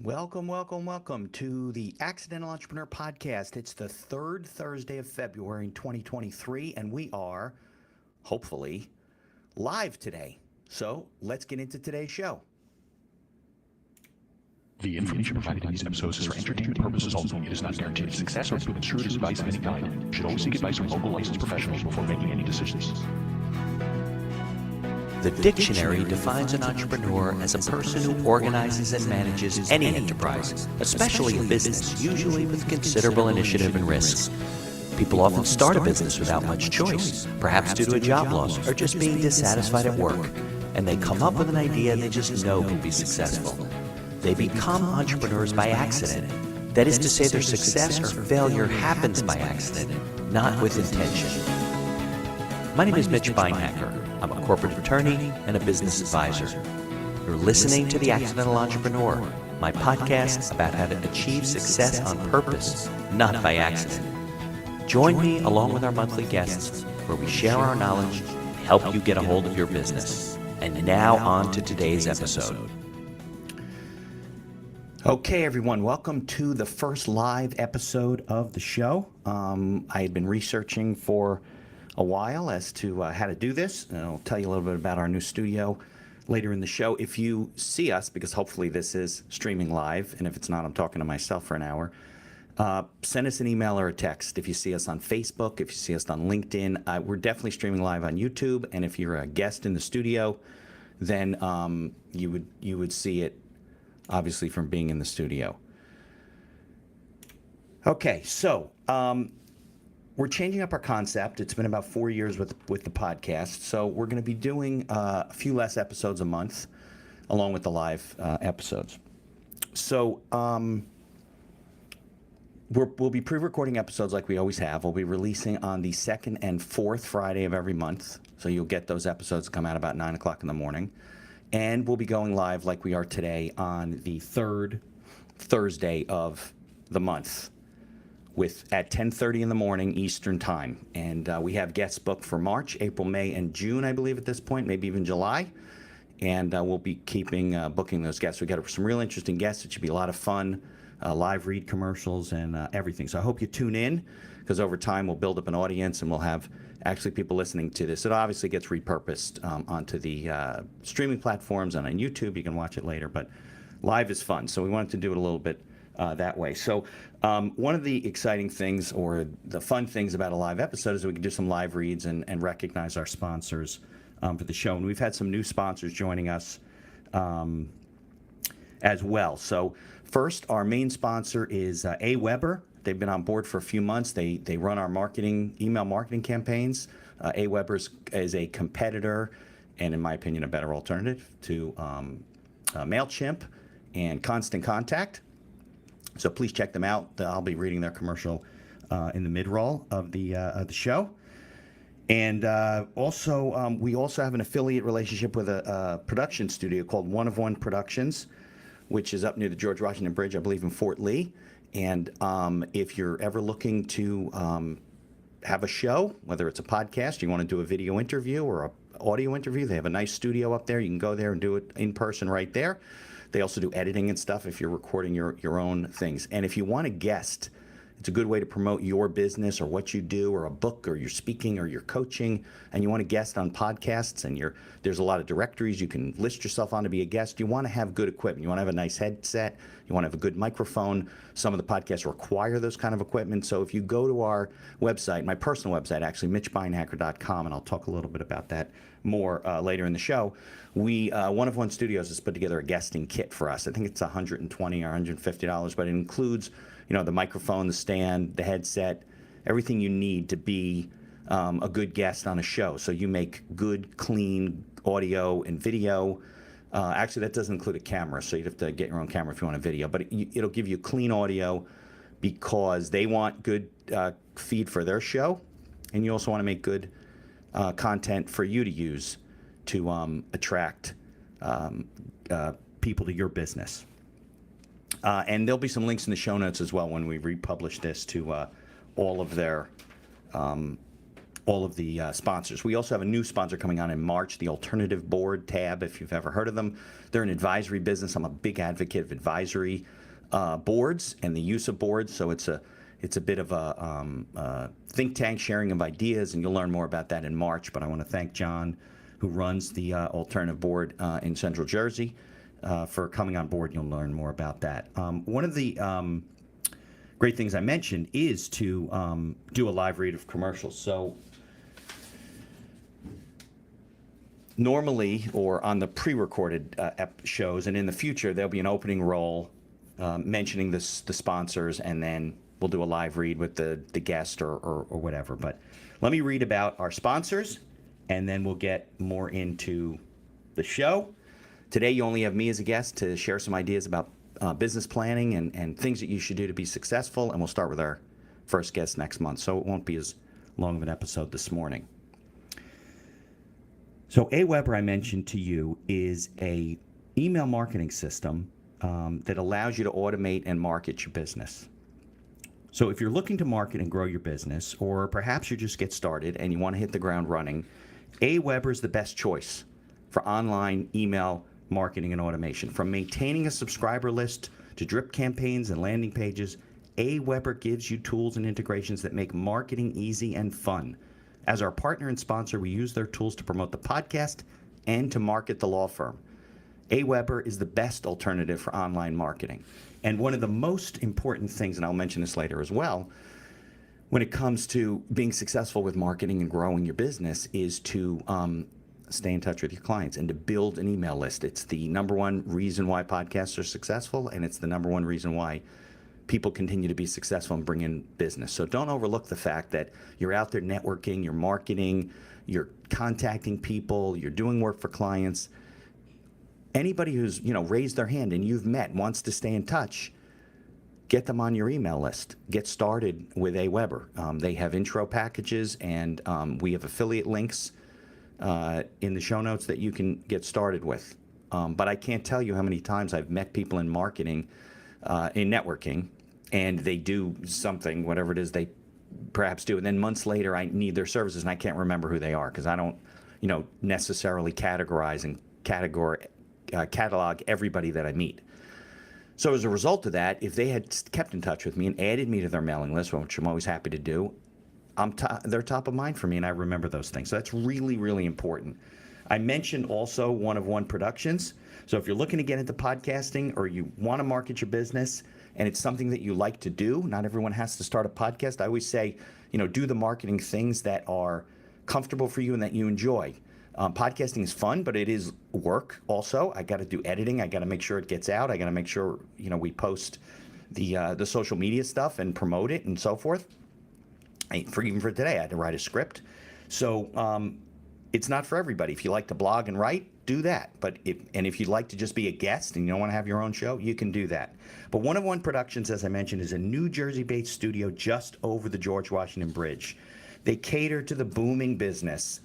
Welcome to the Accidental Entrepreneur Podcast. It's the third Thursday of February in 2023, and we are, hopefully, live today. So let's get into today's show. The information provided in these episodes is for entertainment purposes only. It is not guaranteed success or to be construed as advice of any kind. You should always seek advice from local licensed professionals before making any decisions. The dictionary defines an entrepreneur as a person who organizes and manages any enterprise, especially a business, usually with considerable initiative and risk. People often start a business without much choice, perhaps due to a job loss or just being dissatisfied at work, and they come up with an idea they just know can be successful. They become entrepreneurs by accident. That is to say, their success or failure happens by accident, not with intention. My name is Mitch Beinhacker. I'm a corporate attorney and a business advisor. You're listening to The Accidental Entrepreneur, my podcast about how to achieve success on purpose, not by accident. Join me along with our monthly guests, where we share our knowledge and help you get a hold of your business. And now on to today's episode. Okay, everyone, welcome to the first live episode of the show. I had been researching for a while as to how to do this, and I'll tell you a little bit about our new studio later in the show. If you see us, because hopefully this is streaming live, and if it's not, I'm talking to myself for an hour, send us an email or a text. If you see us on Facebook, if you see us on LinkedIn, we're definitely streaming live on YouTube, and if you're a guest in the studio, then you would see it, obviously, from being in the studio. Okay, so we're changing up our concept. It's been about 4 years with the podcast, so we're going to be doing a few less episodes a month, along with the live episodes. So we'll be pre-recording episodes like we always have. We'll be releasing on the second and fourth Friday of every month, so you'll get those episodes come out about 9 o'clock in the morning. And we'll be going live like we are today on the third Thursday of the month, at 10:30 in the morning Eastern Time. And we have guests booked for March, April, May, and June, I believe, at this point, maybe even July. And we'll be booking those guests. We got some real interesting guests. It should be a lot of fun, live read commercials and everything. So I hope you tune in, because over time we'll build up an audience and we'll have actually people listening to this. It obviously gets repurposed onto the streaming platforms and on YouTube. You can watch it later, but live is fun. So we wanted to do it a little bit that way. So one of the exciting things, or the fun things about a live episode, is that we can do some live reads and recognize our sponsors for the show. And we've had some new sponsors joining us as well. So first, our main sponsor is AWeber. They've been on board for a few months. They run our email marketing campaigns. AWeber is a competitor, and in my opinion, a better alternative to MailChimp and Constant Contact. So please check them out. I'll be reading their commercial in the mid-roll of the show. And we also have an affiliate relationship with a production studio called One of One Productions, which is up near the George Washington Bridge, I believe, in Fort Lee. And if you're ever looking to have a show, whether it's a podcast, you want to do a video interview or an audio interview, they have a nice studio up there. You can go there and do it in person right there. They also do editing and stuff if you're recording your own things. And if you want a guest, it's a good way to promote your business or what you do, or a book, or you're speaking, or you're coaching, and you want a guest on podcasts, and there's a lot of directories you can list yourself on to be a guest. You want to have good equipment. You want to have a nice headset. You want to have a good microphone. Some of the podcasts require those kind of equipment. So if you go to our website, my personal website, actually, mitchbeinhacker.com, and I'll talk a little bit about that more later in the show. One of One Studios has put together a guesting kit for us. I think it's $120 or $150, but it includes the microphone, the stand, the headset, everything you need to be a good guest on a show. So you make good, clean audio and video. Actually, that doesn't include a camera, so you'd have to get your own camera if you want a video. But it'll give you clean audio, because they want good feed for their show, and you also want to make good content for you to use to attract people to your business. And there'll be some links in the show notes as well when we republish this to all of their all of the sponsors. We also have a new sponsor coming on in March, the Alternative Board Tab, if you've ever heard of them. They're an advisory business. I'm a big advocate of advisory boards and the use of boards, so it's a bit of a think tank sharing of ideas, and you'll learn more about that in March. But I want to thank John, who runs the Alternative Board in Central Jersey, for coming on board. You'll learn more about that. One of the great things I mentioned is to do a live read of commercials. So normally, or on the pre-recorded shows, and in the future, there'll be an opening roll mentioning the sponsors, and then we'll do a live read with the guest or whatever. But let me read about our sponsors, and then we'll get more into the show. Today, you only have me as a guest to share some ideas about business planning and things that you should do to be successful, and we'll start with our first guest next month, so it won't be as long of an episode this morning. So Aweber, I mentioned to you, is a email marketing system that allows you to automate and market your business. So if you're looking to market and grow your business, or perhaps you just get started and you want to hit the ground running, Aweber is the best choice for online email marketing and automation. From maintaining a subscriber list to drip campaigns and landing pages, Aweber gives you tools and integrations that make marketing easy and fun. As our partner and sponsor, we use their tools to promote the podcast and to market the law firm. Aweber is the best alternative for online marketing. And one of the most important things, and I'll mention this later as well, when it comes to being successful with marketing and growing your business, is to stay in touch with your clients and to build an email list. It's the number one reason why podcasts are successful, and it's the number one reason why people continue to be successful and bring in business. So don't overlook the fact that you're out there networking, you're marketing, you're contacting people, you're doing work for clients. Anybody who's raised their hand and you've met, wants to stay in touch, get them on your email list. Get started with Aweber. They have intro packages, and we have affiliate links in the show notes that you can get started with. But I can't tell you how many times I've met people in marketing, in networking, and they do something, whatever it is they perhaps do, and then months later I need their services and I can't remember who they are because I don't necessarily categorize and catalog everybody that I meet. So as a result of that, if they had kept in touch with me and added me to their mailing list, which I'm always happy to do, they're top of mind for me, and I remember those things. So that's really, really important. I mentioned also One-of-One Productions. So if you're looking to get into podcasting, or you want to market your business and it's something that you like to do, not everyone has to start a podcast. I always say, do the marketing things that are comfortable for you and that you enjoy. Podcasting is fun, but it is work also. I got to do editing. I got to make sure it gets out. I got to make sure, we post the social media stuff and promote it and so forth. Even for today, I had to write a script. So it's not for everybody. If you like to blog and write, do that. But if you'd like to just be a guest and you don't want to have your own show, you can do that. But One-of-One Productions, as I mentioned, is a New Jersey-based studio just over the George Washington Bridge. They cater to the booming business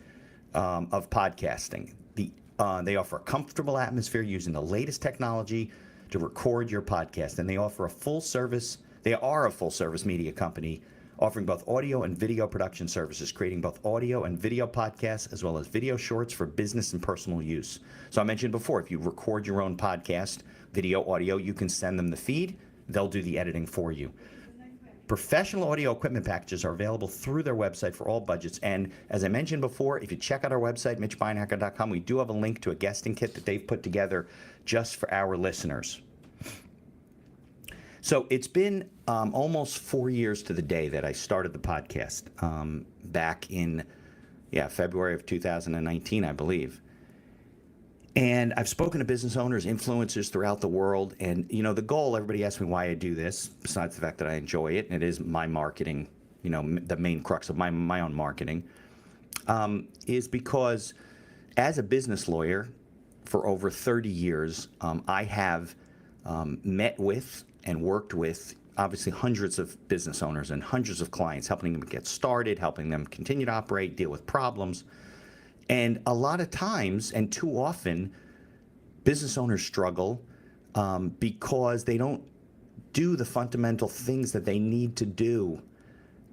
of podcasting. They offer a comfortable atmosphere using the latest technology to record your podcast, and they offer a full service. They are a full service media company offering both audio and video production services, creating both audio and video podcasts, as well as video shorts for business and personal use. So I mentioned before, if you record your own podcast, video, audio, you can send them the feed. They'll do the editing for you. Professional audio equipment packages are available through their website for all budgets. And as I mentioned before, if you check out our website, MitchBeinhacker.com, we do have a link to a guesting kit that they've put together just for our listeners. So it's been almost 4 years to the day that I started the podcast, back in February of 2019, I believe. And I've spoken to business owners, influencers throughout the world. And, the goal, everybody asks me why I do this, besides the fact that I enjoy it, and it is my marketing, the main crux of my own marketing, is because as a business lawyer for over 30 years, I have met with and worked with obviously hundreds of business owners and hundreds of clients, helping them get started, helping them continue to operate, deal with problems. And a lot of times, and too often, business owners struggle because they don't do the fundamental things that they need to do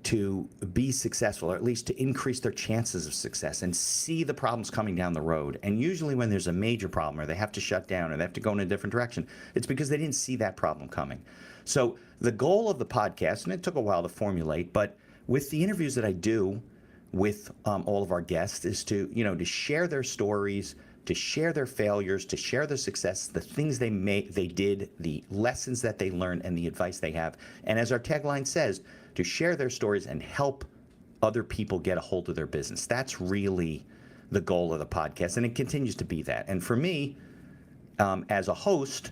to be successful, or at least to increase their chances of success, and see the problems coming down the road. And usually when there's a major problem, or they have to shut down, or they have to go in a different direction, it's because they didn't see that problem coming. So the goal of the podcast, and it took a while to formulate, but with the interviews that I do with all of our guests, is to, to share their stories, to share their failures, to share their success, the things they did, the lessons that they learned, and the advice they have. And as our tagline says, to share their stories and help other people get a hold of their business. That's really the goal of the podcast, and it continues to be that. And for me, as a host,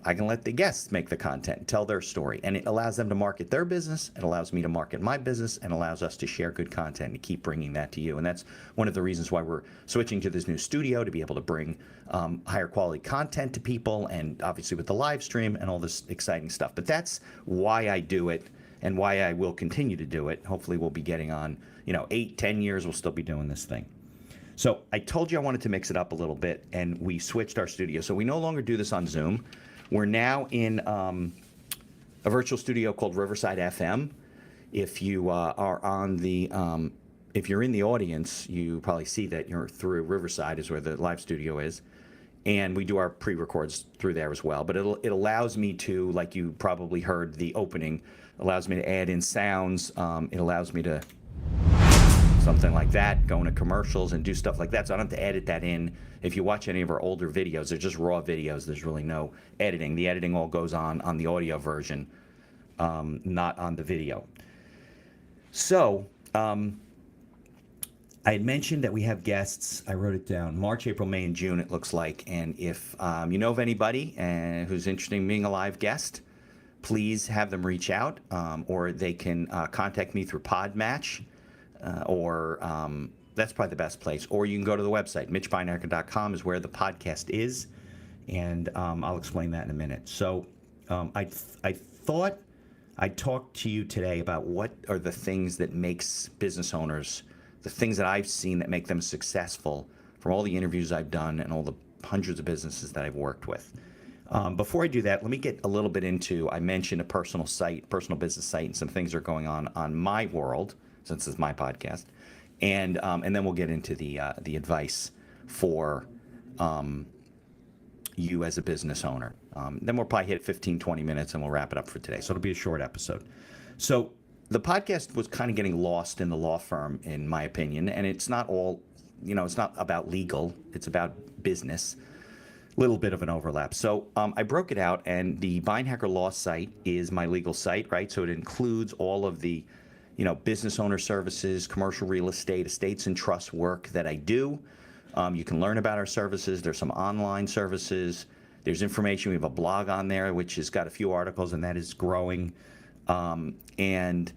I can let the guests make the content, tell their story, and it allows them to market their business, it allows me to market my business, and allows us to share good content and keep bringing that to you. And that's one of the reasons why we're switching to this new studio, to be able to bring higher quality content to people, and obviously with the live stream and all this exciting stuff. But that's why I do it, and why I will continue to do it. Hopefully we'll be getting on, 8-10 years, we'll still be doing this thing. So I told you I wanted to mix it up a little bit, and we switched our studio. So we no longer do this on Zoom. We're now in a virtual studio called Riverside FM. If you are on the, if you're in the audience, you probably see that you're through Riverside is where the live studio is. And we do our pre-records through there as well. But it allows me to, like you probably heard the opening, allows me to add in sounds. It allows me to something like that, go into commercials and do stuff like that. So I don't have to edit that in. If you watch any of our older videos, they're just raw videos. There's really no editing. The editing all goes on the audio version, not on the video. So I had mentioned that we have guests. I wrote it down. March, April, May, and June, it looks like. And if you know of anybody who's interested in being a live guest, please have them reach out, or they can contact me through Podmatch, or that's probably the best place. Or you can go to the website. MitchBeinhacker.com is where the podcast is, and I'll explain that in a minute. So I thought I'd talk to you today about what are the things that makes business owners, the things that I've seen that make them successful from all the interviews I've done and all the hundreds of businesses that I've worked with. Before I do that, let me get a little bit into, I mentioned a personal business site, and some things are going on my world, since it's my podcast. And then we'll get into the advice for you as a business owner. Then we'll probably hit 15-20 minutes, and we'll wrap it up for today. So it'll be a short episode. So the podcast was kind of getting lost in the law firm, in my opinion. And it's not all, it's not about legal. It's about business. Little bit of an overlap. So I broke it out, and the Beinhacker Law site is my legal site, right? So it includes all of the, business owner services, commercial real estate, estates and trust work that I do. You can learn about our services. There's some online services. There's information. We have a blog on there, which has got a few articles, and that is growing. And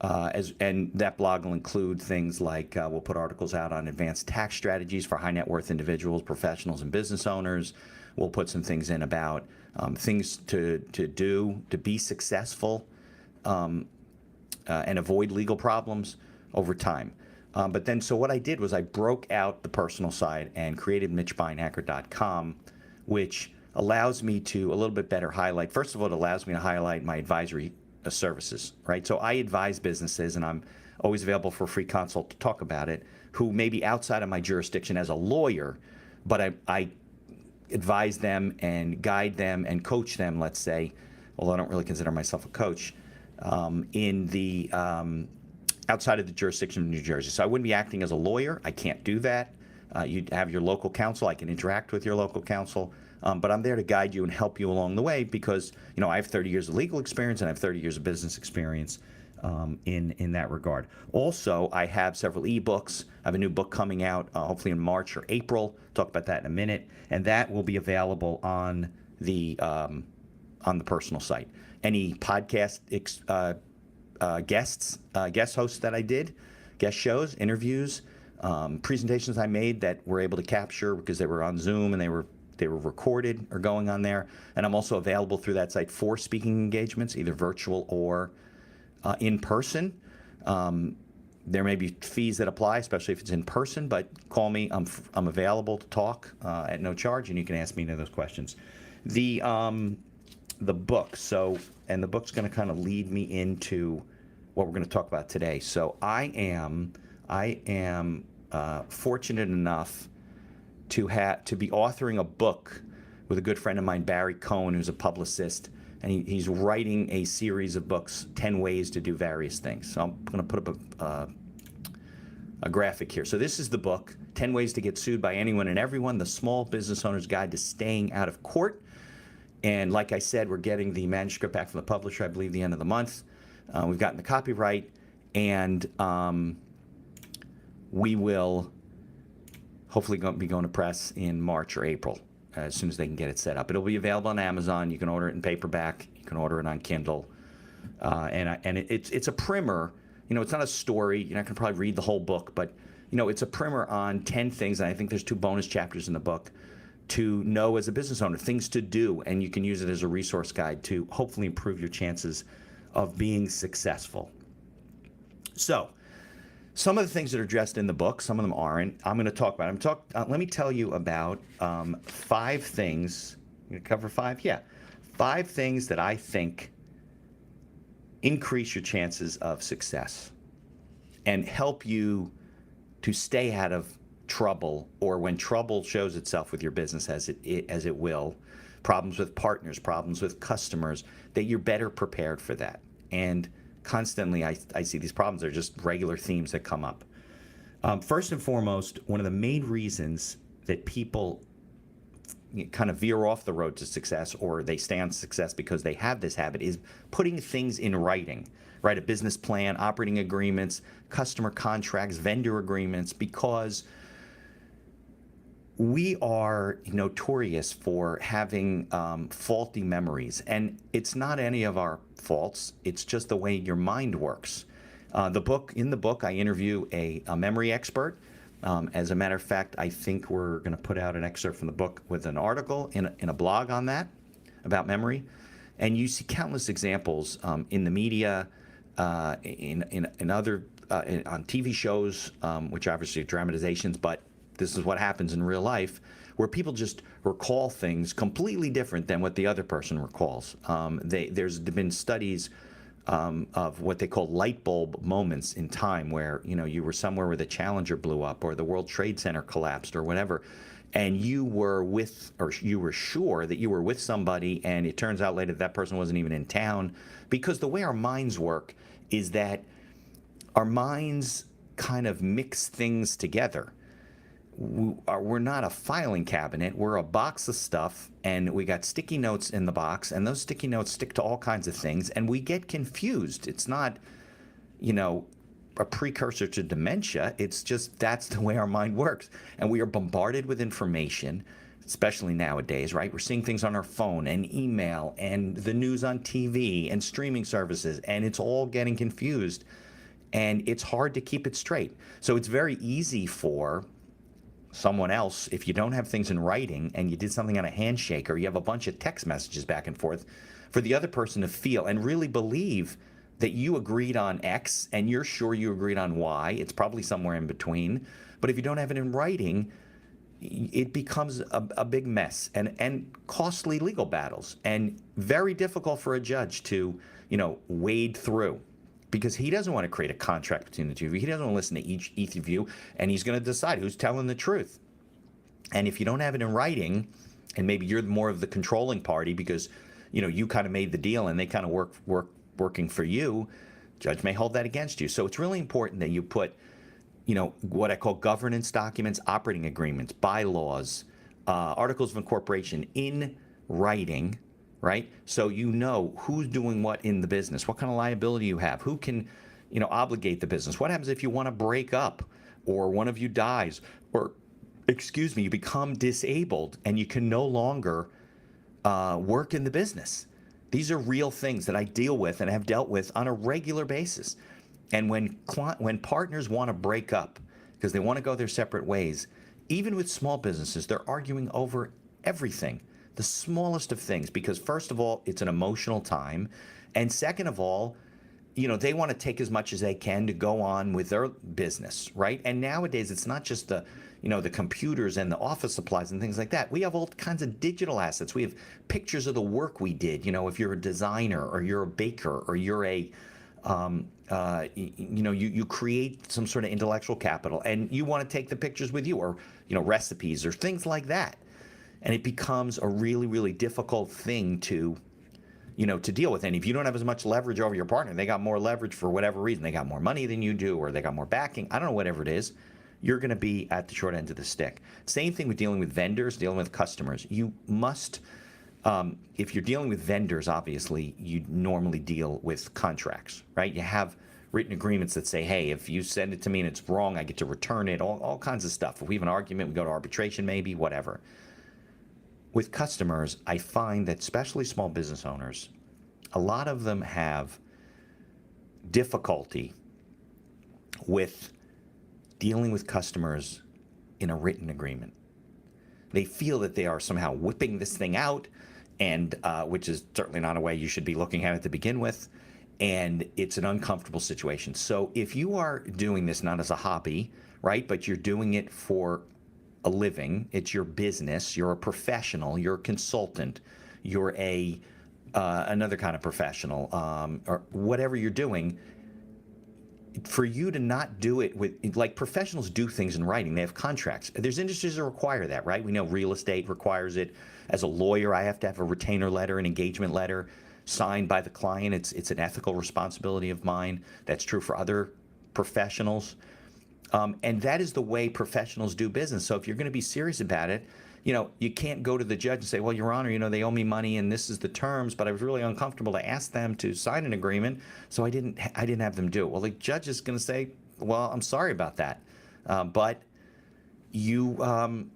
that blog will include things like we'll put articles out on advanced tax strategies for high net worth individuals, professionals, and business owners. We'll put some things in about things to do to be successful and avoid legal problems over time. But then, so what I did was I broke out the personal side and created MitchBeinhacker.com, which allows me to a little bit better highlight. First of all, it allows me to highlight my advisory services, right? So I advise businesses, and I'm always available for a free consult to talk about it, who may be outside of my jurisdiction as a lawyer, but I advise them and guide them and coach them, let's say, although I don't really consider myself a coach, in the outside of the jurisdiction of New Jersey. So I wouldn't be acting as a lawyer. I can't do that. You have your local counsel. I can interact with your local counsel. But I'm there to guide you and help you along the way because, I have 30 years of legal experience and I have 30 years of business experience in that regard. Also, I have several ebooks. I have a new book coming out hopefully in March or April. Talk about that in a minute. And that will be available on the personal site. Any podcast guest hosts that I did, guest shows, interviews, presentations I made that were able to capture because they were on Zoom and they were recorded or going on there. And I'm also available through that site for speaking engagements, either virtual or in person. There may be fees that apply, especially if it's in person, but call me. I'm available to talk at no charge, and you can ask me any of those questions. The book, and the book's going to kind of lead me into what we're going to talk about today. So I am fortunate enough to be authoring a book with a good friend of mine, Barry Cohen, who's a publicist, and he's writing a series of books, 10 ways to do various things. So I'm going to put up a graphic here. So this is the book, 10 Ways to Get Sued by Anyone and Everyone, the Small Business Owner's Guide to Staying Out of Court. And like I said, we're getting the manuscript back from the publisher, I believe, the end of the month. We've gotten the copyright, and we will hopefully be going to press in March or April as soon as they can get it set up. It'll be available on Amazon. You can order it in paperback. You can order it on Kindle. It's a primer. You know, it's not a story. You're not going to probably read the whole book, but, you know, it's a primer on 10 things, and I think there's 2 bonus chapters in the book, to know as a business owner, things to do, and you can use it as a resource guide to hopefully improve your chances of being successful. So, some of the things that are addressed in the book, some of them aren't. I'm going to talk about it. Let me tell you about 5 things. I'm going to cover 5? Yeah. 5 things that I think increase your chances of success and help you to stay out of trouble, or when trouble shows itself with your business, as it will, problems with partners, problems with customers, that you're better prepared for that. And constantly I see these problems. They're just regular themes that come up. First and foremost, one of the main reasons that people kind of veer off the road to success, or they stay on success because they have this habit, is putting things in writing, right? A business plan, operating agreements, customer contracts, vendor agreements, because we are notorious for having faulty memories. And it's not any of our faults. It's just the way your mind works. In the book, I interview a memory expert. As a matter of fact, I think we're going to put out an excerpt from the book with an article in a blog on that, about memory. And you see countless examples in the media, in other on TV shows, which obviously are dramatizations, but this is what happens in real life, where people just recall things completely different than what the other person recalls. There's been studies of what they call light bulb moments in time, where you were somewhere where the Challenger blew up, or the World Trade Center collapsed, or whatever, and you were sure that you were with somebody, and it turns out later that person wasn't even in town. Because the way our minds work is that our minds kind of mix things together. We're not a filing cabinet. We're a box of stuff, and we got sticky notes in the box, and those sticky notes stick to all kinds of things, and we get confused. It's not, a precursor to dementia. It's just that's the way our mind works. And we are bombarded with information, especially nowadays, right? We're seeing things on our phone and email and the news on TV and streaming services, and it's all getting confused, and it's hard to keep it straight. So it's very easy for someone else, if you don't have things in writing and you did something on a handshake, or you have a bunch of text messages back and forth, for the other person to feel and really believe that you agreed on X and you're sure you agreed on Y. It's probably somewhere in between. But if you don't have it in writing, it becomes a big mess and costly legal battles, and very difficult for a judge to, wade through. Because he doesn't want to create a contract between the two of you. He doesn't want to listen to each of you, and he's going to decide who's telling the truth. And if you don't have it in writing, and maybe you're more of the controlling party because, you kind of made the deal and they kind of working for you, judge may hold that against you. So it's really important that you put, what I call governance documents, operating agreements, bylaws, articles of incorporation in writing, right? So who's doing what in the business, what kind of liability you have, who can, obligate the business. What happens if you want to break up, or one of you dies, or, you become disabled and you can no longer work in the business. These are real things that I deal with and have dealt with on a regular basis. And when partners want to break up because they want to go their separate ways, even with small businesses, they're arguing over everything. The smallest of things, because first of all, it's an emotional time, and second of all, they want to take as much as they can to go on with their business, right? And nowadays, it's not just the computers and the office supplies and things like that. We have all kinds of digital assets. We have pictures of the work we did. If you're a designer, or you're a baker, or you're a You create some sort of intellectual capital, and you want to take the pictures with you, or recipes or things like that, and it becomes a really, really difficult thing to deal with. And if you don't have as much leverage over your partner, they got more leverage for whatever reason, they got more money than you do, or they got more backing, I don't know, whatever it is, you're going to be at the short end of the stick. Same thing with dealing with vendors, dealing with customers. You must, if you're dealing with vendors, obviously, you normally deal with contracts, right? You have written agreements that say, hey, if you send it to me and it's wrong, I get to return it, all kinds of stuff. If we have an argument, we go to arbitration maybe, whatever. With customers, I find that especially small business owners, a lot of them have difficulty with dealing with customers in a written agreement. They feel that they are somehow whipping this thing out, and which is certainly not a way you should be looking at it to begin with, and it's an uncomfortable situation. So if you are doing this not as a hobby, right, but you're doing it for a living, it's your business, you're a professional, you're a consultant, you're another kind of professional, or whatever you're doing, for you to not do it with, like, professionals do things in writing. They have contracts. There's industries that require that, right? We know real estate requires it. As a lawyer, I have to have a retainer letter, an engagement letter signed by the client. It's an ethical responsibility of mine. That's true for other professionals. And that is the way professionals do business. So if you're going to be serious about it, you can't go to the judge and say, well, Your Honor, they owe me money and this is the terms, but I was really uncomfortable to ask them to sign an agreement, so I didn't have them do it. Well, the judge is going to say, well, I'm sorry about that, but he's going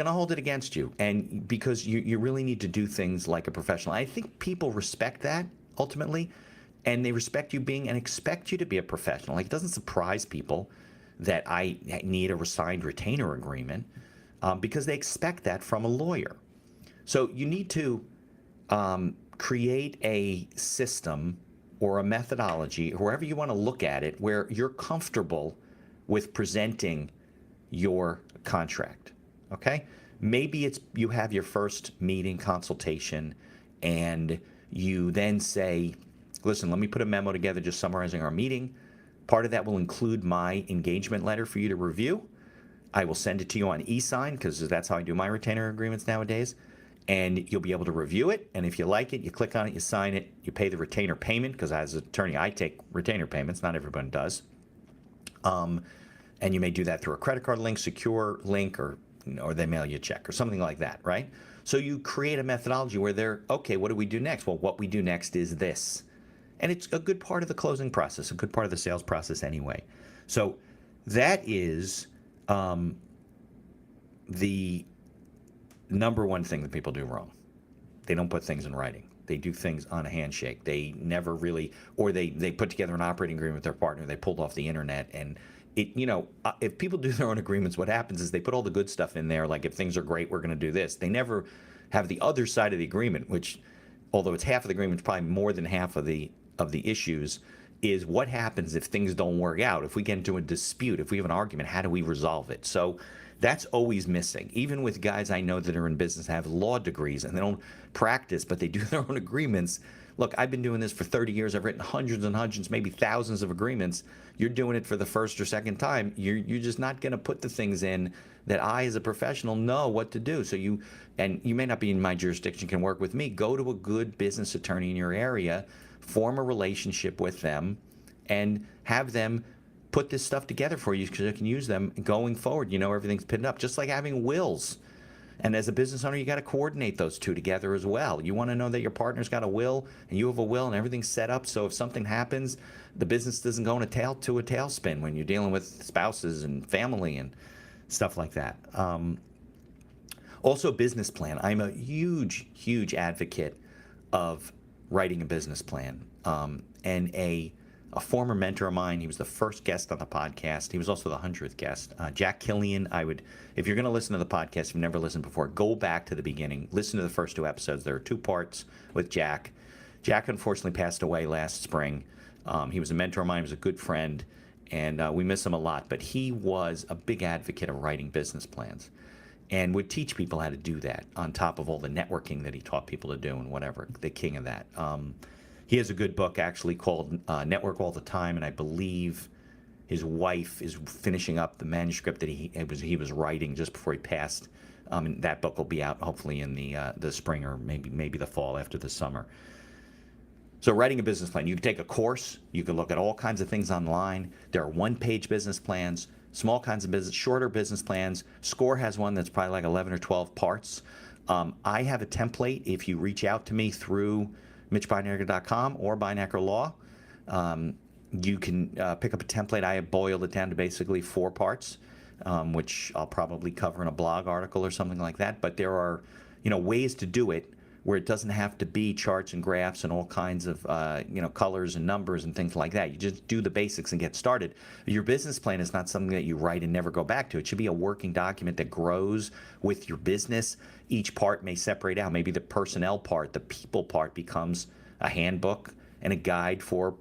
to hold it against you, and because you really need to do things like a professional. I think people respect that ultimately, and they respect you being and expect you to be a professional. Like, it doesn't surprise people that I need a signed retainer agreement, because they expect that from a lawyer. So you need to create a system or a methodology, however you want to look at it, where you're comfortable with presenting your contract. Okay? Maybe it's you have your first meeting consultation and you then say, listen, let me put a memo together just summarizing our meeting. Part of that will include my engagement letter for you to review. I will send it to you on e-sign, because that's how I do my retainer agreements nowadays. And you'll be able to review it. And if you like it, you click on it, you sign it, you pay the retainer payment, because as an attorney, I take retainer payments. Not everyone does. And you may do that through a credit card link, secure link, or they mail you a check or something like that, right? So you create a methodology where they're, okay, what do we do next? Well, what we do next is this. And it's a good part of the closing process, a good part of the sales process anyway. So that is the number one thing that people do wrong. They don't put things in writing. They do things on a handshake. They never really, or they put together an operating agreement with their partner. They pulled off the internet, and if people do their own agreements, what happens is they put all the good stuff in there, like if things are great, we're going to do this. They never have the other side of the agreement, which, although it's half of the agreement, it's probably more than half of the issues, is what happens if things don't work out, if we get into a dispute, if we have an argument, how do we resolve it? So that's always missing. Even with guys I know that are in business, have law degrees, and they don't practice, but they do their own agreements. Look, I've been doing this for 30 years. I've written hundreds and hundreds, maybe thousands of agreements. You're doing it for the first or second time. You're just not going to put the things in that I, as a professional, know what to do. So you may not be in my jurisdiction, can work with me. Go to a good business attorney in your area, form a relationship with them, and have them put this stuff together for you, because you can use them going forward. Everything's pinned up, just like having wills. And as a business owner, you got to coordinate those two together as well. You want to know that your partner's got a will and you have a will, and everything's set up so if something happens, the business doesn't go in a tailspin when you're dealing with spouses and family and stuff like that. Also, business plan. I'm a huge, huge advocate of writing a business plan. And a former mentor of mine, he was the first guest on the podcast. He was also the 100th guest. Jack Killian, if you're going to listen to the podcast, if you've never listened before, go back to the beginning. Listen to the first 2 episodes. There are 2 parts with Jack. Jack unfortunately passed away last spring. He was a mentor of mine. He was a good friend, and we miss him a lot. But he was a big advocate of writing business plans and would teach people how to do that on top of all the networking that he taught people to do and whatever, the king of that. he has a good book actually called Network All the Time, and I believe his wife is finishing up the manuscript that he was writing just before he passed. And that book will be out hopefully in the spring or maybe the fall after the summer. So writing a business plan, you can take a course, you can look at all kinds of things online. There are one-page business plans, small kinds of business, shorter business plans. SCORE has one that's probably like 11 or 12 parts. I have a template. If you reach out to me through MitchBeinecker.com or Beinecker Law, you can pick up a template. I have boiled it down to basically 4 parts, which I'll probably cover in a blog article or something like that. But there are, ways to do it where it doesn't have to be charts and graphs and all kinds of, colors and numbers and things like that. You just do the basics and get started. Your business plan is not something that you write and never go back to. It should be a working document that grows with your business. Each part may separate out. Maybe the personnel part, the people part becomes a handbook and a guide for,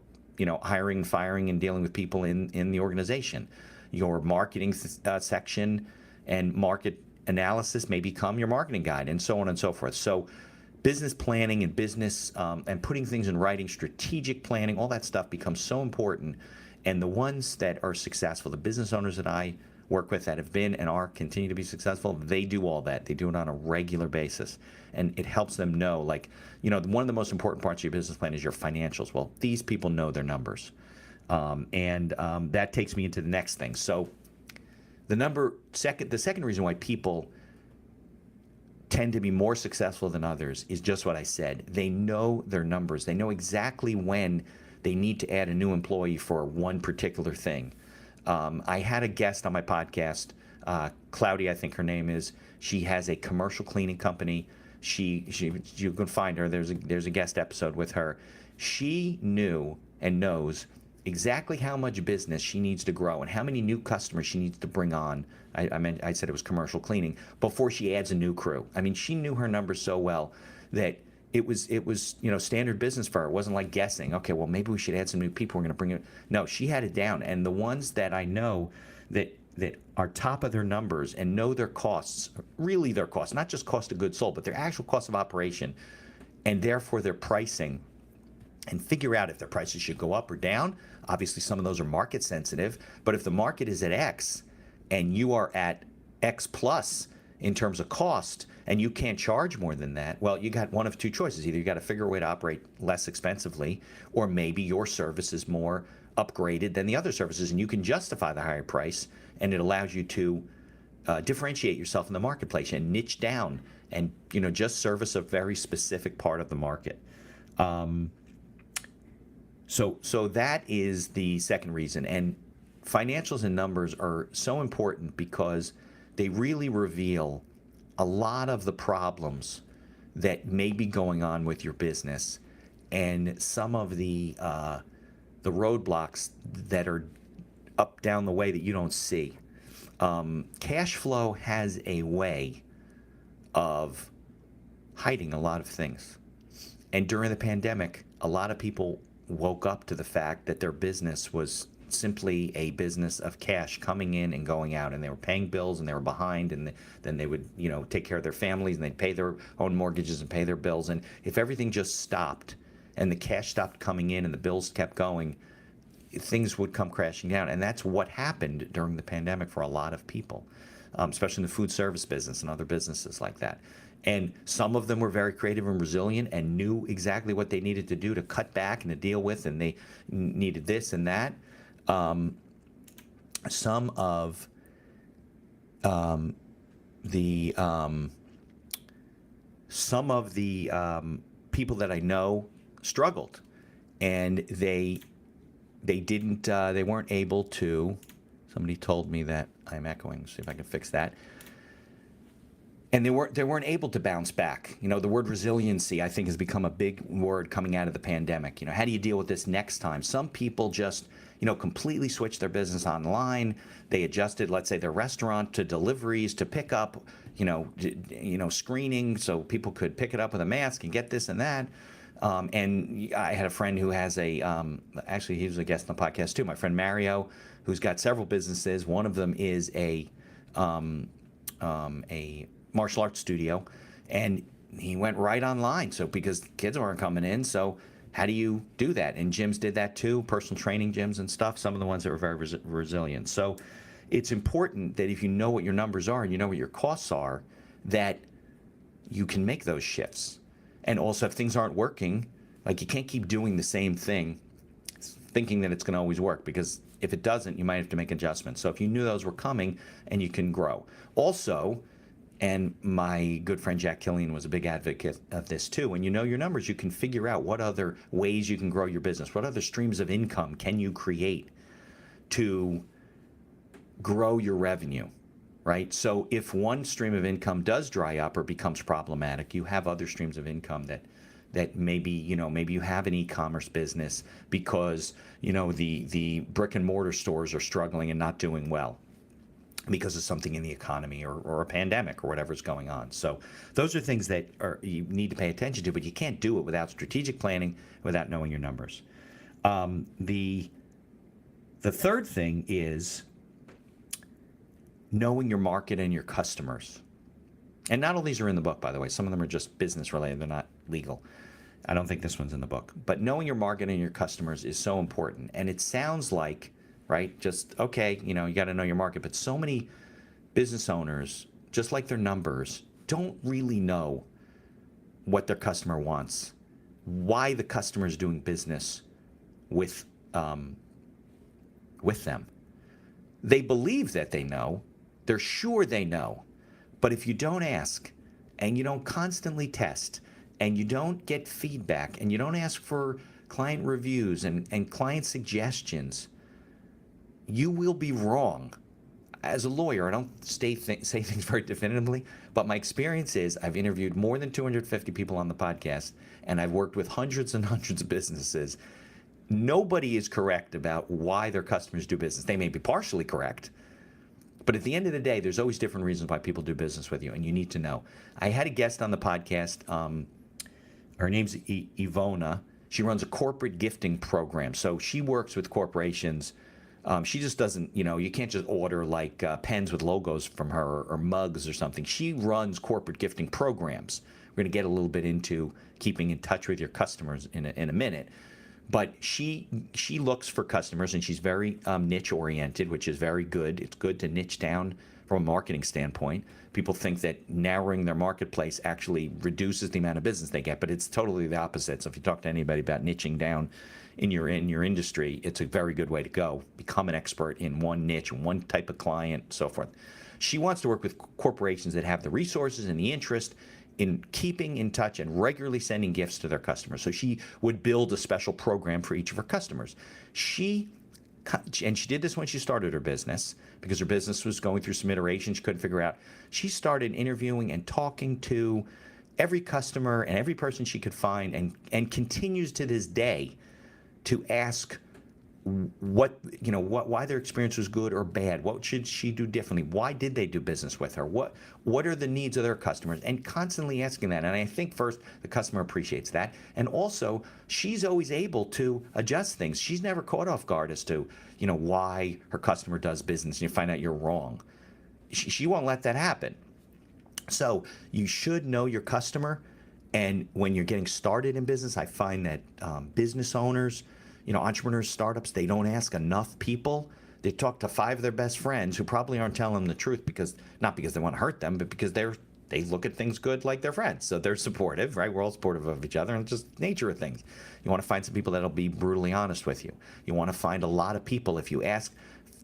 hiring, firing, and dealing with people in the organization. Your marketing section and market analysis may become your marketing guide, and so on and so forth. So business planning and business and putting things in writing, strategic planning, all that stuff becomes so important. And the ones that are successful, the business owners that I work with that have been and are continue to be successful, they do all that. They do it on a regular basis. And it helps them know, one of the most important parts of your business plan is your financials. Well, these people know their numbers. And that takes me into the next thing. So the second reason why people tend to be more successful than others is just what I said. They know their numbers. They know exactly when they need to add a new employee for one particular thing. I had a guest on my podcast, Cloudy, I think her name is. She has a commercial cleaning company. You can find her. There's a guest episode with her. She knew and knows exactly how much business she needs to grow and how many new customers she needs to bring on. I said it was commercial cleaning before she adds a new crew. I mean, she knew her numbers so well that it was standard business for her. It wasn't like guessing. Okay, well maybe we should add some new people. We're going to bring it. No, she had it down. And the ones that I know that are top of their numbers and know their costs, really their costs, not just cost of goods sold, but their actual cost of operation, and therefore their pricing, and figure out if their prices should go up or down. Obviously, some of those are market sensitive, but if the market is at X and you are at X plus in terms of cost and you can't charge more than that, well, you got one of two choices. Either you got to figure a way to operate less expensively, or maybe your service is more upgraded than the other services and you can justify the higher price, and it allows you to differentiate yourself in the marketplace and niche down and just service a very specific part of the market. So that is the second reason. And financials and numbers are so important because they really reveal a lot of the problems that may be going on with your business and some of the roadblocks that are up down the way that you don't see. Cash flow has a way of hiding a lot of things. And during the pandemic, a lot of people woke up to the fact that their business was simply a business of cash coming in and going out, and they were paying bills and they were behind, and then they would take care of their families and they'd pay their own mortgages and pay their bills. And if everything just stopped and the cash stopped coming in and the bills kept going, things would come crashing down. And that's what happened during the pandemic for a lot of people, especially in the food service business and other businesses like that. And some of them were very creative and resilient and knew exactly what they needed to do to cut back and to deal with, and they needed this and that. Some of the people that I know struggled, and they weren't able to. Somebody told me that I'm echoing. See if I can fix that. And they weren't able to bounce back. The word resiliency, I think, has become a big word coming out of the pandemic. How do you deal with this next time? Some people just, completely switched their business online. They adjusted, let's say, their restaurant to deliveries, to pick up, screening so people could pick it up with a mask and get this and that. And I had a friend who has actually he was a guest on the podcast too, my friend Mario, who's got several businesses. One of them is a martial arts studio, and he went right online. So because kids weren't coming in, so How do you do that? And gyms did that too, personal training gyms and stuff, some of the ones that were very resilient. So it's important that if you know what your numbers are and you know what your costs are, that you can make those shifts. And also, if things aren't working, like, you can't keep doing the same thing thinking that it's going to always work, because if it doesn't, you might have to make adjustments. So if you knew those were coming, and you can grow. Also, and my good friend Jack Killian was a big advocate of this too, when you know your numbers, you can figure out what other ways you can grow your business, what other streams of income can you create to grow your revenue, right? So if one stream of income does dry up or becomes problematic, you have other streams of income that maybe, maybe you have an e-commerce business because, the brick and mortar stores are struggling and not doing well because of something in the economy or a pandemic or whatever's going on. So those are things that you need to pay attention to, but you can't do it without strategic planning, without knowing your numbers. The third thing is knowing your market and your customers. And not all these are in the book, by the way. Some of them are just business related. They're not legal. I don't think this one's in the book. But knowing your market and your customers is so important. And it sounds like, right, just, okay, you got to know your market. But so many business owners, just like their numbers, don't really know what their customer wants, why the customer is doing business with them. They believe that they know. They're sure they know. But if you don't ask, and you don't constantly test, and you don't get feedback, and you don't ask for client reviews and client suggestions, you will be wrong. As a lawyer, I don't say things very definitively, but my experience is I've interviewed more than 250 people on the podcast, and I've worked with hundreds and hundreds of businesses. Nobody is correct about why their customers do business. They may be partially correct, but at the end of the day, there's always different reasons why people do business with you, and you need to know. I had a guest on the podcast. Her name's Ivona. She runs a corporate gifting program. So she works with corporations. She just doesn't, you can't just order like pens with logos from her or mugs or something. She runs corporate gifting programs. We're going to get a little bit into keeping in touch with your customers in a minute. But she looks for customers, and she's very niche oriented, which is very good. It's good to niche down from a marketing standpoint. People think that narrowing their marketplace actually reduces the amount of business they get, but it's totally the opposite. So if you talk to anybody about niching down in your industry, it's a very good way to go. Become an expert in one niche, one type of client, so forth. She wants to work with corporations that have the resources and the interest in keeping in touch and regularly sending gifts to their customers. So she would build a special program for each of her customers. She did this when she started her business, because her business was going through some iterations she couldn't figure out. She started interviewing and talking to every customer and every person she could find, and continues to this day to ask why their experience was good or bad. What should she do differently? Why did they do business with her? What are the needs of their customers? And constantly asking that. And I think first, the customer appreciates that. And also, she's always able to adjust things. She's never caught off guard as to, why her customer does business and you find out you're wrong. She won't let that happen. So you should know your customer. And when you're getting started in business, I find that business owners, entrepreneurs, startups, they don't ask enough people. They talk to 5 of their best friends who probably aren't telling them the truth, not because they want to hurt them, but because they look at things good like their friends. So they're supportive, right? We're all supportive of each other, and it's just nature of things. You want to find some people that'll be brutally honest with you. You want to find a lot of people. If you ask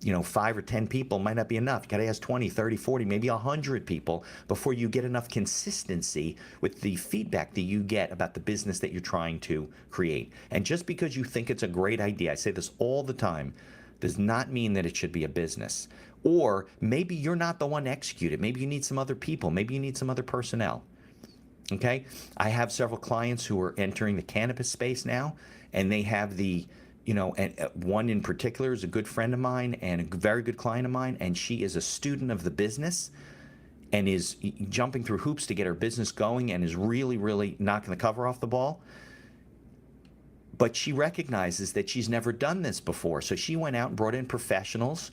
5 or 10 people, might not be enough. You got to ask 20, 30, 40, maybe 100 people before you get enough consistency with the feedback that you get about the business that you're trying to create. And just because you think it's a great idea, I say this all the time, does not mean that it should be a business. Or maybe you're not the one to execute it. Maybe you need some other people. Maybe you need some other personnel. Okay? I have several clients who are entering the cannabis space now, and they have and one in particular is a good friend of mine and a very good client of mine, and she is a student of the business and is jumping through hoops to get her business going and is really, really knocking the cover off the ball. But she recognizes that she's never done this before. So she went out and brought in professionals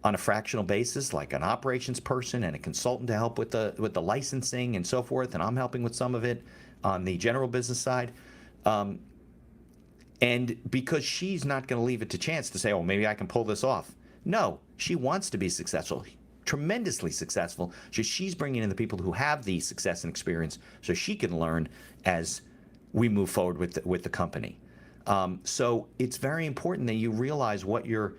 on a fractional basis, like an operations person and a consultant to help with the licensing and so forth, and I'm helping with some of it on the general business side. And because she's not going to leave it to chance to say, oh, maybe I can pull this off. No, she wants to be successful, tremendously successful. So she's bringing in the people who have the success and experience so she can learn as we move forward with the company. So it's very important that you realize what your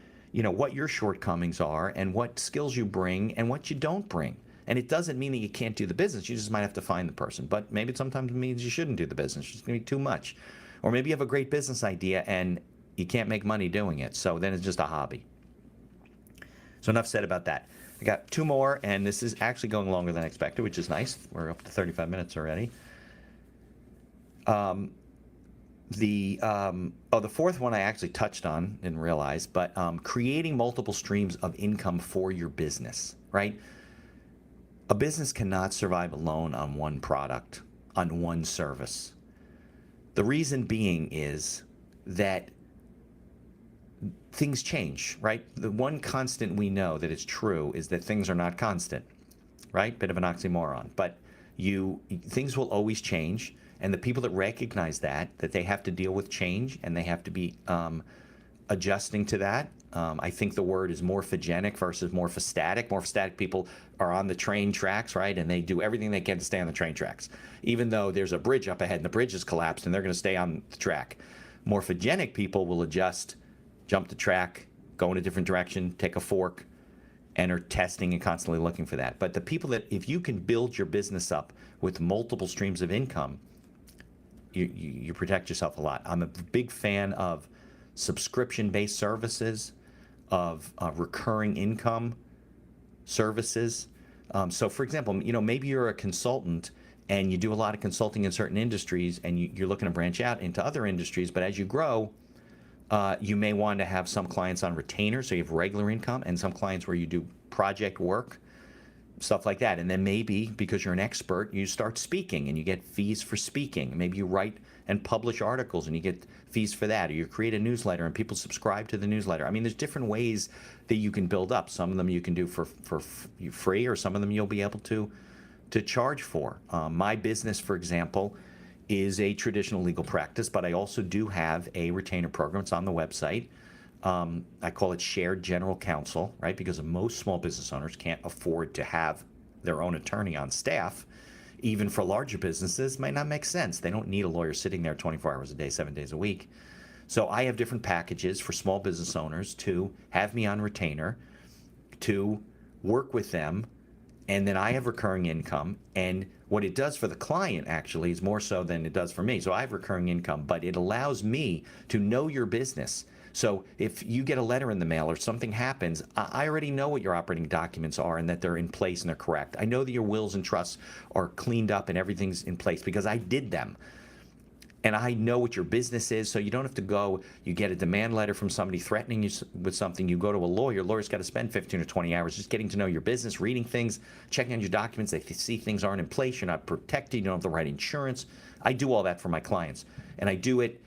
shortcomings are and what skills you bring and what you don't bring. And it doesn't mean that you can't do the business. You just might have to find the person. But maybe sometimes it means you shouldn't do the business. It's going to be too much. Or maybe you have a great business idea and you can't make money doing it. So then it's just a hobby. So enough said about that. I got two more, and this is actually going longer than expected, which is nice. We're up to 35 minutes already. The fourth one I actually touched on, didn't realize, but creating multiple streams of income for your business, right? A business cannot survive alone on one product, on one service. The reason being is that things change, right? The one constant we know that is true is that things are not constant, right? Bit of an oxymoron, but things will always change, and the people that recognize that they have to deal with change and they have to be adjusting to that. I think the word is morphogenic versus morphostatic. Morphostatic people are on the train tracks, right? And they do everything they can to stay on the train tracks, even though there's a bridge up ahead and the bridge has collapsed and they're going to stay on the track. Morphogenic people will adjust, jump the track, go in a different direction, take a fork, and are testing and constantly looking for that. But the people that, if you can build your business up with multiple streams of income, you protect yourself a lot. I'm a big fan of subscription-based services, of recurring income services. So, for example, maybe you're a consultant and you do a lot of consulting in certain industries, and you're looking to branch out into other industries. But as you grow, you may want to have some clients on retainer, so you have regular income, and some clients where you do project work, stuff like that. And then maybe because you're an expert, you start speaking and you get fees for speaking. Maybe you write and publish articles and you get fees for that, or you create a newsletter and people subscribe to the newsletter. I mean, there's different ways that you can build up. Some of them you can do for free, or some of them you'll be able to charge for. My business, for example, is a traditional legal practice, but I also do have a retainer program. It's on the website. I call it shared general counsel, right? Because most small business owners can't afford to have their own attorney on staff. Even for larger businesses, might not make sense. They don't need a lawyer sitting there 24 hours a day, 7 days a week. So I have different packages for small business owners to have me on retainer, to work with them, and then I have recurring income. And what it does for the client actually is more so than it does for me. So I have recurring income, but it allows me to know your business. So if you get a letter in the mail or something happens, I already know what your operating documents are and that they're in place and they're correct. I know that your wills and trusts are cleaned up and everything's in place because I did them. And I know what your business is, so you don't have to go, you get a demand letter from somebody threatening you with something, you go to a lawyer. Lawyer's got to spend 15 or 20 hours just getting to know your business, reading things, checking on your documents. They see things aren't in place, you're not protected, you don't have the right insurance. I do all that for my clients, and I do it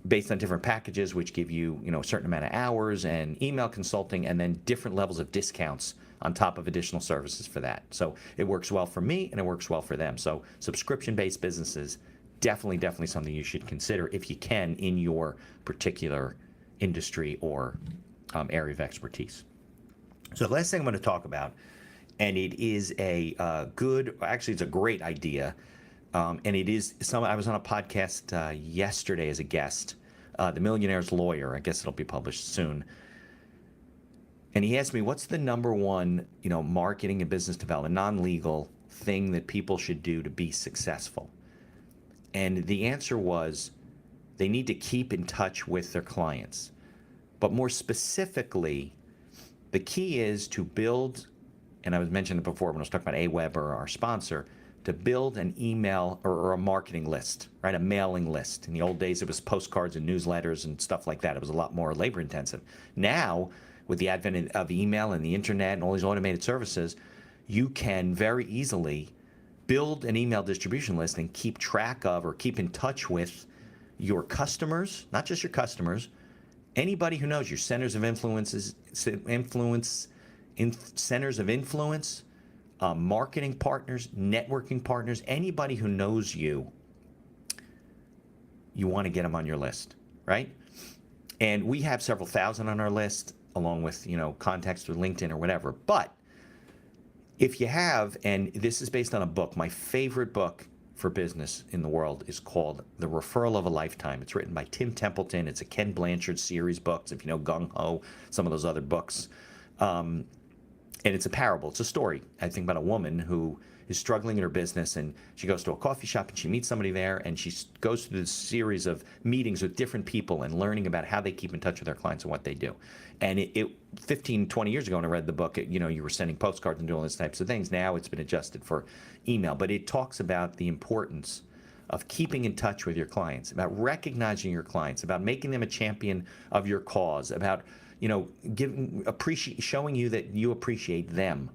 based on different packages, which give you, a certain amount of hours and email consulting, and then different levels of discounts on top of additional services for that. So it works well for me and it works well for them. So subscription-based businesses, definitely something you should consider if you can in your particular industry or area of expertise. So the last thing I'm going to talk about, and it is it's a great idea. And it is I was on a podcast yesterday as a guest, The Millionaire's Lawyer. I guess it'll be published soon. And he asked me, what's the number one, marketing and business development, non-legal thing that people should do to be successful? And the answer was they need to keep in touch with their clients. But more specifically, the key is to build, and I was mentioning it before when I was talking about AWeber, our sponsor, to build an email or a marketing list, right? A mailing list. In the old days, it was postcards and newsletters and stuff like that. It was a lot more labor intensive. Now, with the advent of email and the internet and all these automated services, you can very easily build an email distribution list and keep track of or keep in touch with your customers, not just your customers, anybody who knows your centers of influence, marketing partners, networking partners, anybody who knows you want to get them on your list, right? And we have several thousand on our list, along with, contacts through LinkedIn or whatever. But if you have, and this is based on a book, my favorite book for business in the world is called The Referral of a Lifetime. It's written by Tim Templeton. It's a Ken Blanchard series books, if you know Gung Ho, some of those other books. And it's a parable. It's a story, I think, about a woman who is struggling in her business, and she goes to a coffee shop and she meets somebody there, and she goes through this series of meetings with different people and learning about how they keep in touch with their clients and what they do. And it 15, 20 years ago when I read the book, you were sending postcards and doing all these types of things. Now it's been adjusted for email, but it talks about the importance of keeping in touch with your clients, about recognizing your clients, about making them a champion of your cause, about showing you that you appreciate them,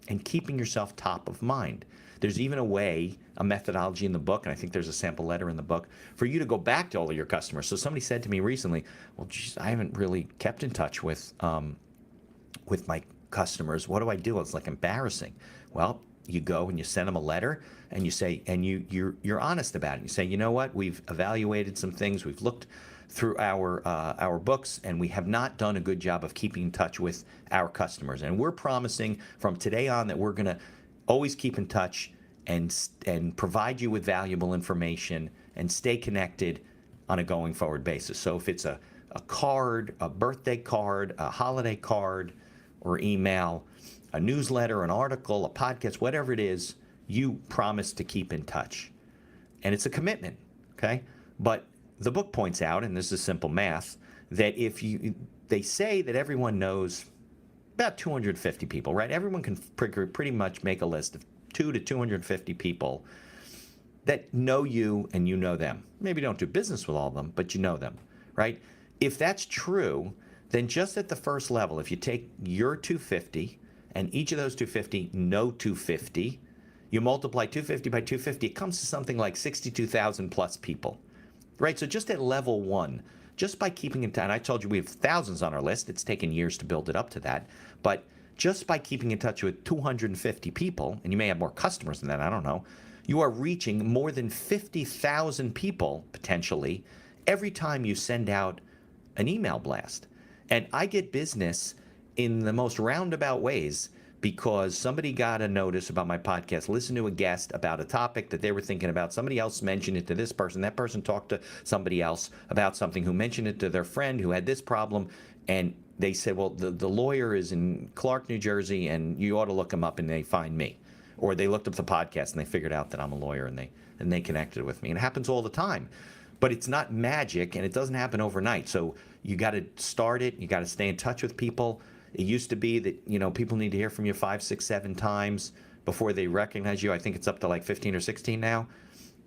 and keeping yourself top of mind. There's even a methodology in the book, and I think there's a sample letter in the book, for you to go back to all of your customers. So somebody said to me recently, well, geez, I haven't really kept in touch with my customers. What do I do? It's like embarrassing. Well, you go and you send them a letter, and you say, and you're honest about it. You say, you know what? We've evaluated some things. We've looked through our books, and we have not done a good job of keeping in touch with our customers. And we're promising from today on that we're going to always keep in touch and provide you with valuable information and stay connected on a going forward basis. So if it's a card, a birthday card, a holiday card, or email, a newsletter, an article, a podcast, whatever it is, you promise to keep in touch. And it's a commitment, okay? But the book points out, and this is simple math, that they say that everyone knows about 250 people, right? Everyone can pretty much make a list of 200 to 250 people that know you and you know them. Maybe don't do business with all of them, but you know them, right? If that's true, then just at the first level, if you take your 250 and each of those 250 know 250, you multiply 250 by 250, it comes to something like 62,000 plus people. Right, so just at level one, just by keeping in touch, and I told you we have thousands on our list. It's taken years to build it up to that. But just by keeping in touch with 250 people, and you may have more customers than that, I don't know, you are reaching more than 50,000 people, potentially, every time you send out an email blast. And I get business in the most roundabout ways because somebody got a notice about my podcast, listened to a guest about a topic that they were thinking about. Somebody else mentioned it to this person. That person talked to somebody else about something who mentioned it to their friend who had this problem. And they said, well, the lawyer is in Clark, New Jersey, and you ought to look him up, and they find me. Or they looked up the podcast and they figured out that I'm a lawyer, and they connected with me. And it happens all the time. But it's not magic, and it doesn't happen overnight. So you got to start it. You got to stay in touch with people. It used to be that, people need to hear from you 5, 6, 7 times before they recognize you. I think it's up to like 15 or 16 now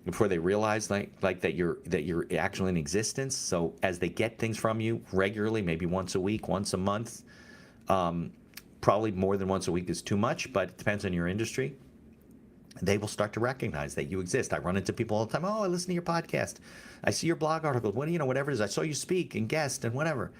before they realize like that you're actually in existence. So as they get things from you regularly, maybe once a week, once a month, probably more than once a week is too much, but it depends on your industry. They will start to recognize that you exist. I run into people all the time. Oh, I listen to your podcast. I see your blog articles. Whatever it is. I saw you speak and guest and whatever.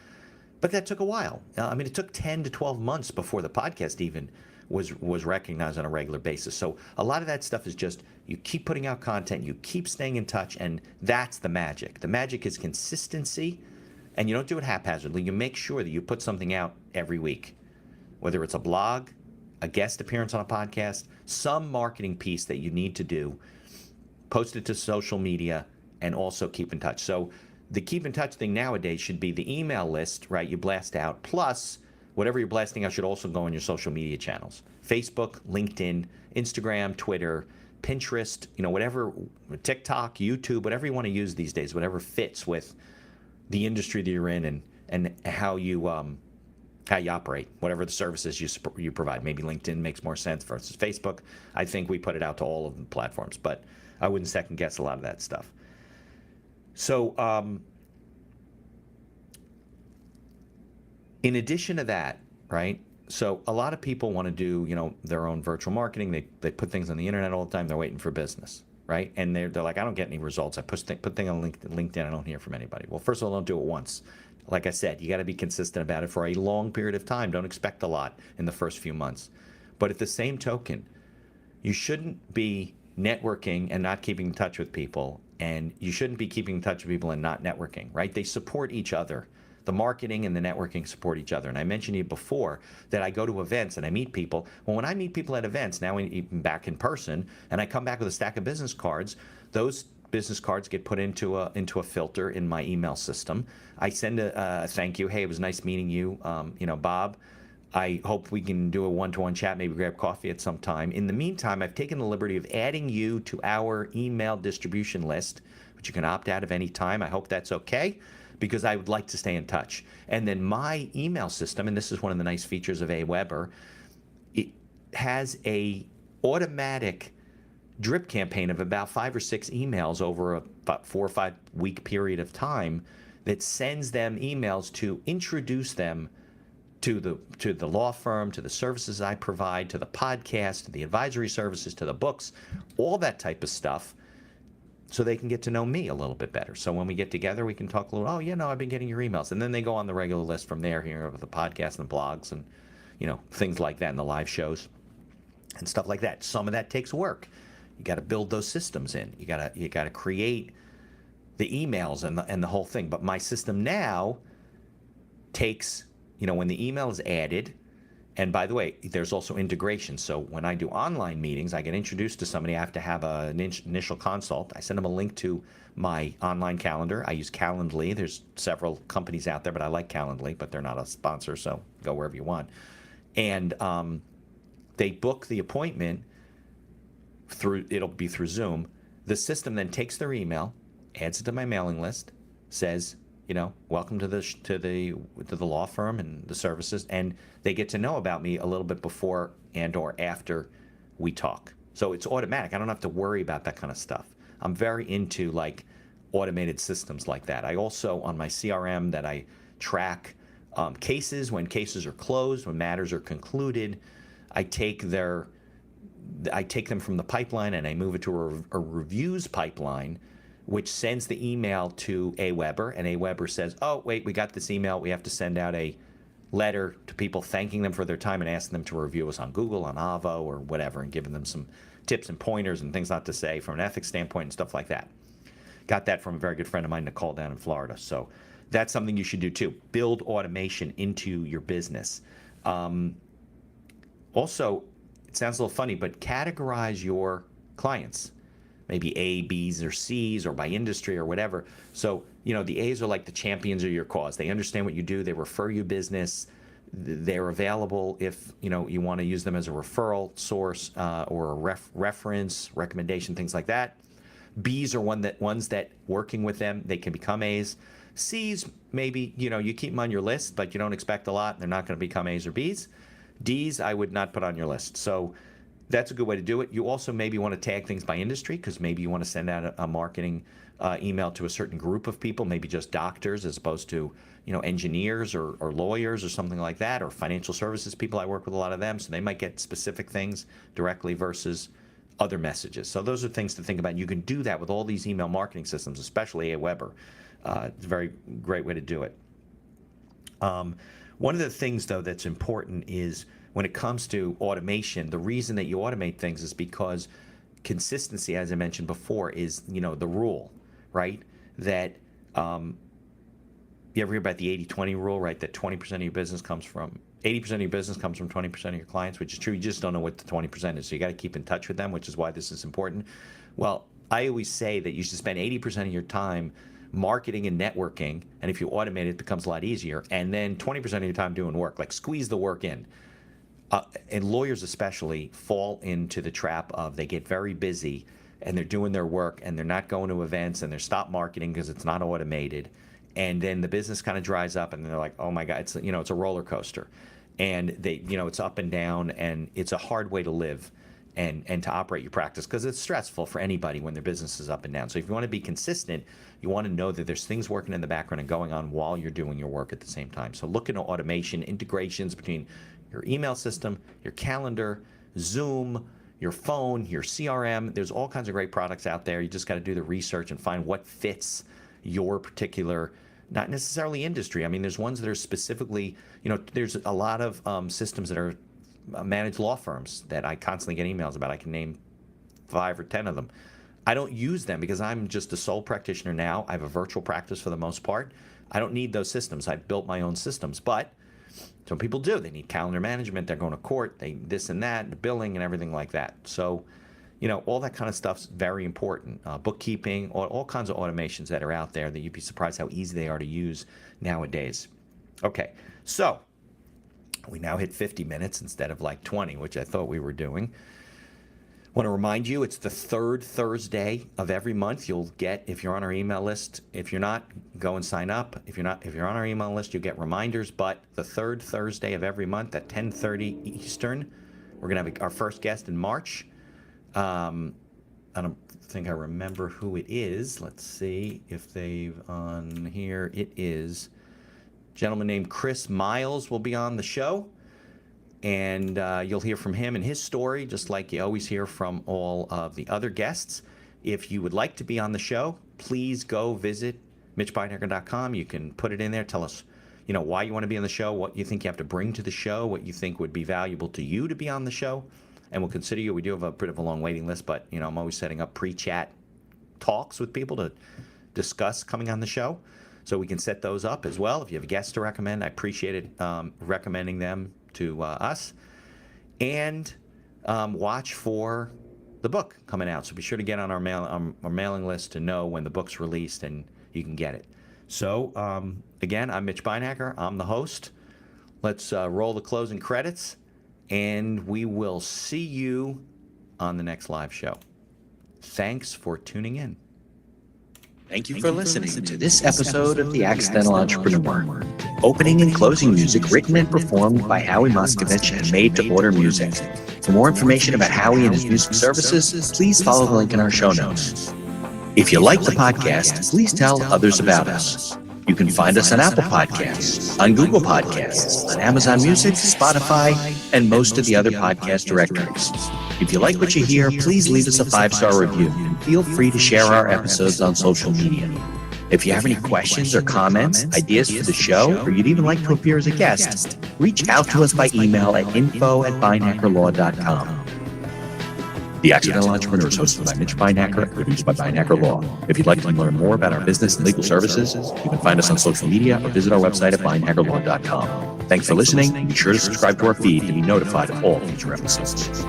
But that took a while. It took 10 to 12 months before the podcast even was recognized on a regular basis. So a lot of that stuff is just you keep putting out content, you keep staying in touch, and that's the magic. The magic is consistency, and you don't do it haphazardly. You make sure that you put something out every week, whether it's a blog, a guest appearance on a podcast, some marketing piece that you need to do, post it to social media, and also keep in touch. So the keep in touch thing nowadays should be the email list, right? You blast out, plus whatever you're blasting out should also go on your social media channels. Facebook, LinkedIn, Instagram, Twitter, Pinterest, whatever, TikTok, YouTube, whatever you want to use these days, whatever fits with the industry that you're in and how you operate, whatever the services you provide. Maybe LinkedIn makes more sense versus Facebook. I think we put it out to all of the platforms, but I wouldn't second guess a lot of that stuff. So in addition to that, right, so a lot of people want to do, their own virtual marketing. They put things on the internet all the time. They're waiting for business, right? And they're like, I don't get any results. I put things on LinkedIn. I don't hear from anybody. Well, first of all, don't do it once. Like I said, you got to be consistent about it for a long period of time. Don't expect a lot in the first few months. But at the same token, you shouldn't be networking and not keeping in touch with people And you shouldn't be keeping in touch with people and not networking, right? They support each other. The marketing and the networking support each other. And I mentioned to you before that I go to events and I meet people. Well, when I meet people at events, now even back in person, and I come back with a stack of business cards, those business cards get put into a filter in my email system. I send a thank you. Hey, it was nice meeting you. Bob, I hope we can do a one-to-one chat, maybe grab coffee at some time. In the meantime, I've taken the liberty of adding you to our email distribution list, which you can opt out of any time. I hope that's okay, because I would like to stay in touch. And then my email system, and this is one of the nice features of Aweber, it has a automatic drip campaign of about 5 or 6 emails over about 4 or 5 week period of time that sends them emails to introduce them to the law firm, to the services I provide, to the podcast, to the advisory services, to the books, all that type of stuff, so they can get to know me a little bit better. So when we get together, we can talk a little, I've been getting your emails. And then they go on the regular list from there, here with the podcast and the blogs and, things like that, and the live shows and stuff like that. Some of that takes work. You got to build those systems in. You got to create the emails and the whole thing. But my system now takes, when the email is added, and by the way, there's also integration. So when I do online meetings, I get introduced to somebody. I have to have an initial consult. I send them a link to my online calendar. I use Calendly. There's several companies out there, but I like Calendly, but they're not a sponsor, so go wherever you want. And they book the appointment it'll be through Zoom. The system then takes their email, adds it to my mailing list, says, welcome to the law firm and the services, and they get to know about me a little bit before and or after we talk. So it's automatic. I don't have to worry about that kind of stuff. I'm very into automated systems like that. I also, on my CRM, that I track cases, when cases are closed, when matters are concluded. I take them from the pipeline and I move it to a reviews pipeline, which sends the email to Aweber, and Aweber says, oh, wait, we got this email. We have to send out a letter to people thanking them for their time and asking them to review us on Google, on Avvo, or whatever, and giving them some tips and pointers and things not to say from an ethics standpoint and stuff like that. Got that from a very good friend of mine, Nicole, down in Florida. So that's something you should do too. Build automation into your business. Also, it sounds a little funny, but categorize your clients. Maybe A, B's, or C's, or by industry or whatever. So, the A's are like the champions of your cause. They understand what you do. They refer you business. They're available if, you want to use them as a referral source or a reference, recommendation, things like that. B's are ones that working with them, they can become A's. C's, maybe, you keep them on your list, but you don't expect a lot. They're not going to become A's or B's. D's, I would not put on your list. So that's a good way to do it. You also maybe want to tag things by industry, because maybe you want to send out a marketing email to a certain group of people, maybe just doctors as opposed to engineers or lawyers or something like that, or financial services people. I work with a lot of them, so they might get specific things directly versus other messages. So those are things to think about. You can do that with all these email marketing systems, especially Aweber. It's a very great way to do it. One of the things, though, that's important is when it comes to automation, the reason that you automate things is because consistency, as I mentioned before, is, the rule, right? That you ever hear about the 80-20 rule, right? That 20% of your business comes from 80% of your business comes from 20% of your clients, which is true. You just don't know what the 20% is. So you got to keep in touch with them, which is why this is important. Well, I always say that you should spend 80% of your time marketing and networking, and if you automate it, it becomes a lot easier. And then 20% of your time doing work, like squeeze the work in. And lawyers especially fall into the trap of they get very busy and they're doing their work and they're not going to events and they're stop marketing because it's not automated. And then the business kind of dries up and they're like, oh my God, it's a roller coaster. And it's up and down, and it's a hard way to live and to operate your practice, because it's stressful for anybody when their business is up and down. So if you want to be consistent, you want to know that there's things working in the background and going on while you're doing your work at the same time. So look into automation, integrations between your email system, your calendar, Zoom, your phone, your CRM. There's all kinds of great products out there. You just got to do the research and find what fits your particular, not necessarily industry. I mean, there's ones that are specifically, there's a lot of systems that are managed law firms that I constantly get emails about. I can name 5 or 10 of them. I don't use them because I'm just a sole practitioner now. I have a virtual practice for the most part. I don't need those systems. I've built my own systems, but some people do. They need calendar management. They're going to court. They this and that, the billing and everything like that. So, all that kind of stuff's very important. Bookkeeping, all kinds of automations that are out there that you'd be surprised how easy they are to use nowadays. Okay, so we now hit 50 minutes instead of like 20, which I thought we were doing. Want to remind you, it's the third Thursday of every month. You'll get, if you're on our email list. If you're not, go and sign up. If you're on our email list, you'll get reminders. But the third Thursday of every month at 10:30 Eastern, we're going to have our first guest in March. I don't think I remember who it is. Let's see if they've on here. It is a gentleman named Chris Miles will be on the show. And you'll hear from him and his story, just like you always hear from all of the other guests. If you would like to be on the show, please go visit MitchBeinhacker.com. You can put it in there. Tell us, why you want to be on the show, what you think you have to bring to the show, what you think would be valuable to you to be on the show. And we'll consider you. We do have a bit of a long waiting list, but, I'm always setting up pre-chat talks with people to discuss coming on the show. So we can set those up as well. If you have guests to recommend, I appreciate it recommending them to us. And watch for the book coming out. So be sure to get on our mailing list to know when the book's released and you can get it. So again, I'm Mitch Beinhacker. I'm the host. Let's roll the closing credits, and we will see you on the next live show. Thanks for tuning in. Thank you for listening to this episode of The Accidental Entrepreneur. Opening and closing music written and performed by Howie Moskovich and Made to Order Music. For more information about Howie and his music services, please follow the link in our show notes. If you like the podcast, please tell others about us. You can find us on Apple Podcasts, on Google Podcasts, on Amazon Music, Spotify, and most of the other podcast directories. If you like what you hear, please leave us a 5-star review and feel free to share our episodes on social media. If you have any questions or comments, ideas for the show, or you'd even like to appear as a guest, reach out to us by email at info@beinhackerlaw.com. The Accidental Entrepreneur is hosted by Mitch Beinhacker and produced by Beinhacker Law. If you'd like to learn more about our business and legal services, you can find us on social media or visit our website at beinhackerlaw.com. Thanks for listening, and be sure to subscribe to our feed to be notified of all future episodes.